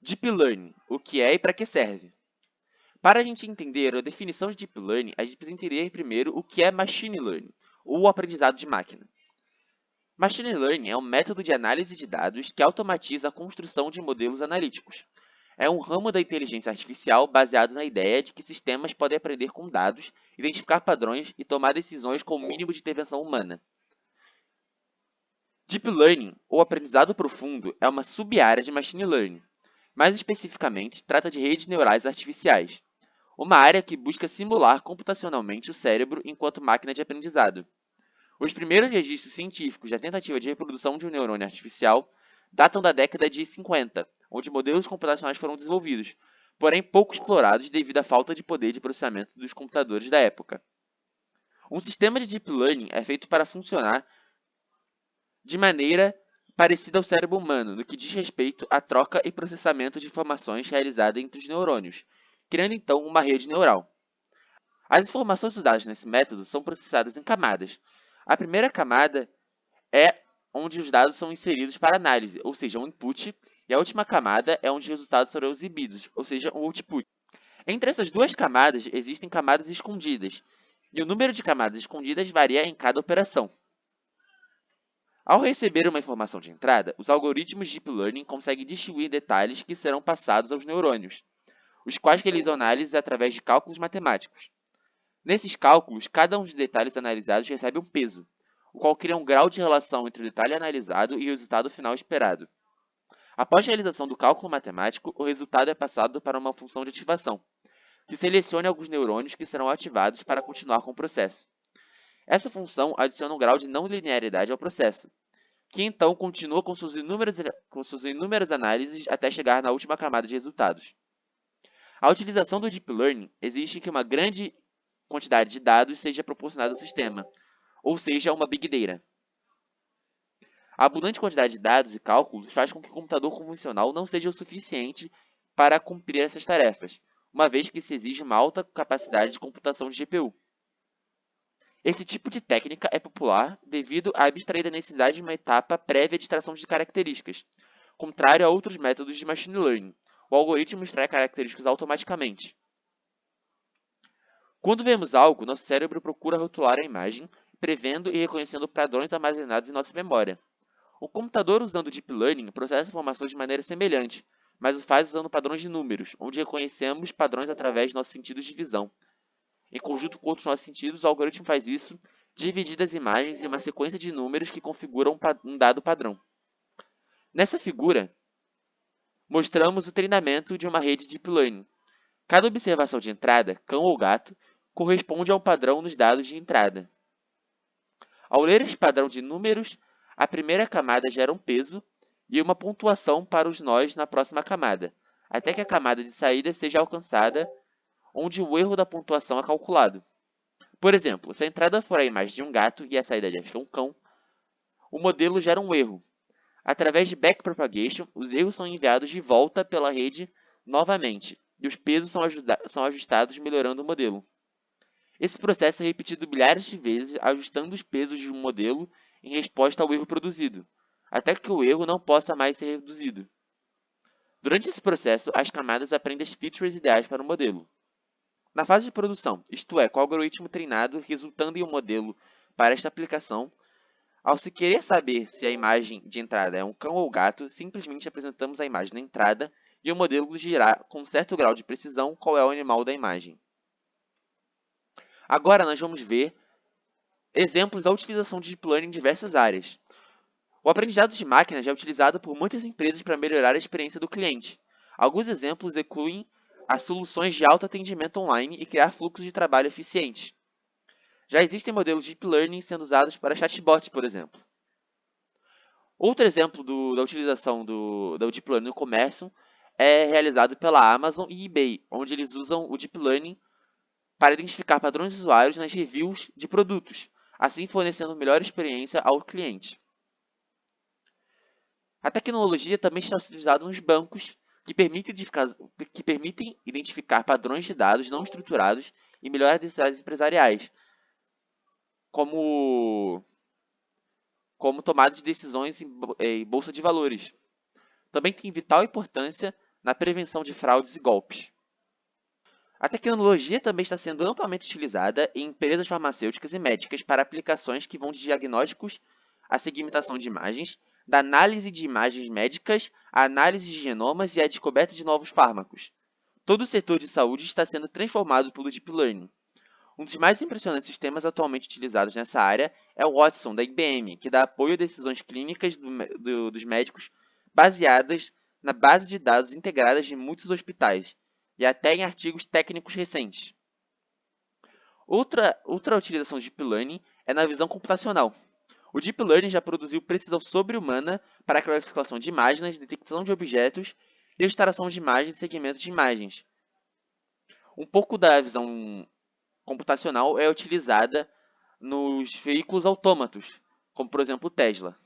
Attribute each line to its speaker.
Speaker 1: Deep Learning, o que é e para que serve? Para a gente entender a definição de Deep Learning, a gente precisa entender primeiro o que é Machine Learning, ou aprendizado de máquina. Machine Learning é um método de análise de dados que automatiza a construção de modelos analíticos. É um ramo da inteligência artificial baseado na ideia de que sistemas podem aprender com dados, identificar padrões e tomar decisões com o mínimo de intervenção humana. Deep Learning, ou aprendizado profundo, é uma sub-área de Machine Learning. Mais especificamente, trata de redes neurais artificiais, uma área que busca simular computacionalmente o cérebro enquanto máquina de aprendizado. Os primeiros registros científicos da tentativa de reprodução de um neurônio artificial datam da década de 50, onde modelos computacionais foram desenvolvidos, porém pouco explorados devido à falta de poder de processamento dos computadores da época. Um sistema de Deep Learning é feito para funcionar de maneira parecida ao cérebro humano, no que diz respeito à troca e processamento de informações realizada entre os neurônios, criando então uma rede neural. As informações usadas nesse método são processadas em camadas. A primeira camada é onde os dados são inseridos para análise, ou seja, um input, e a última camada é onde os resultados serão exibidos, ou seja, um output. Entre essas duas camadas existem camadas escondidas, e o número de camadas escondidas varia em cada operação. Ao receber uma informação de entrada, os algoritmos de Deep Learning conseguem distinguir detalhes que serão passados aos neurônios, os quais realizam análise através de cálculos matemáticos. Nesses cálculos, cada um dos detalhes analisados recebe um peso, o qual cria um grau de relação entre o detalhe analisado e o resultado final esperado. Após a realização do cálculo matemático, o resultado é passado para uma função de ativação, que seleciona alguns neurônios que serão ativados para continuar com o processo. Essa função adiciona um grau de não linearidade ao processo, que então continua com suas inúmeras análises até chegar na última camada de resultados. A utilização do Deep Learning exige que uma grande quantidade de dados seja proporcionada ao sistema, ou seja, uma Big Data. A abundante quantidade de dados e cálculos faz com que o computador convencional não seja o suficiente para cumprir essas tarefas, uma vez que se exige uma alta capacidade de computação de GPU. Esse tipo de técnica é popular devido a abstrair da necessidade de uma etapa prévia de extração de características, contrário a outros métodos de machine learning. O algoritmo extrai características automaticamente. Quando vemos algo, nosso cérebro procura rotular a imagem, prevendo e reconhecendo padrões armazenados em nossa memória. O computador usando Deep Learning processa informações de maneira semelhante, mas o faz usando padrões de números, onde reconhecemos padrões através de nossos sentidos de visão. Em conjunto com outros nossos sentidos, o algoritmo faz isso, dividindo as imagens em uma sequência de números que configuram um dado padrão. Nessa figura, mostramos o treinamento de uma rede Deep Learning. Cada observação de entrada, cão ou gato, corresponde a um padrão nos dados de entrada. Ao ler este padrão de números, a primeira camada gera um peso e uma pontuação para os nós na próxima camada, até que a camada de saída seja alcançada, onde o erro da pontuação é calculado. Por exemplo, se a entrada for a imagem de um gato e a saída de um cão, o modelo gera um erro. Através de backpropagation, os erros são enviados de volta pela rede novamente, e os pesos são ajustados melhorando o modelo. Esse processo é repetido milhares de vezes, ajustando os pesos de um modelo em resposta ao erro produzido, até que o erro não possa mais ser reduzido. Durante esse processo, as camadas aprendem as features ideais para o modelo. Na fase de produção, isto é, com o algoritmo treinado resultando em um modelo para esta aplicação, ao se querer saber se a imagem de entrada é um cão ou gato, simplesmente apresentamos a imagem na entrada e o modelo dirá com certo grau de precisão qual é o animal da imagem. Agora nós vamos ver exemplos da utilização de Deep Learning em diversas áreas. O aprendizado de máquina já é utilizado por muitas empresas para melhorar a experiência do cliente. Alguns exemplos incluem as soluções de autoatendimento online e criar fluxos de trabalho eficientes. Já existem modelos de Deep Learning sendo usados para chatbots, por exemplo. Outro exemplo da utilização do Deep Learning no comércio é realizado pela Amazon e eBay, onde eles usam o Deep Learning para identificar padrões de usuários nas reviews de produtos, assim fornecendo melhor experiência ao cliente. A tecnologia também está utilizada nos bancos, que permitem identificar padrões de dados não estruturados e melhorar decisões empresariais, como tomada de decisões em bolsa de valores. Também tem vital importância na prevenção de fraudes e golpes. A tecnologia também está sendo amplamente utilizada em empresas farmacêuticas e médicas para aplicações que vão de diagnósticos à segmentação de imagens, da análise de imagens médicas à análise de genomas e à descoberta de novos fármacos. Todo o setor de saúde está sendo transformado pelo Deep Learning. Um dos mais impressionantes sistemas atualmente utilizados nessa área é o Watson, da IBM, que dá apoio a decisões clínicas dos médicos baseadas na base de dados integradas de muitos hospitais e até em artigos técnicos recentes. Outra utilização de Deep Learning é na visão computacional. O Deep Learning já produziu precisão sobre-humana para a classificação de imagens, detecção de objetos e extração de imagens e segmentos de imagens. Um pouco da visão computacional é utilizada nos veículos autômatos, como por exemplo o Tesla.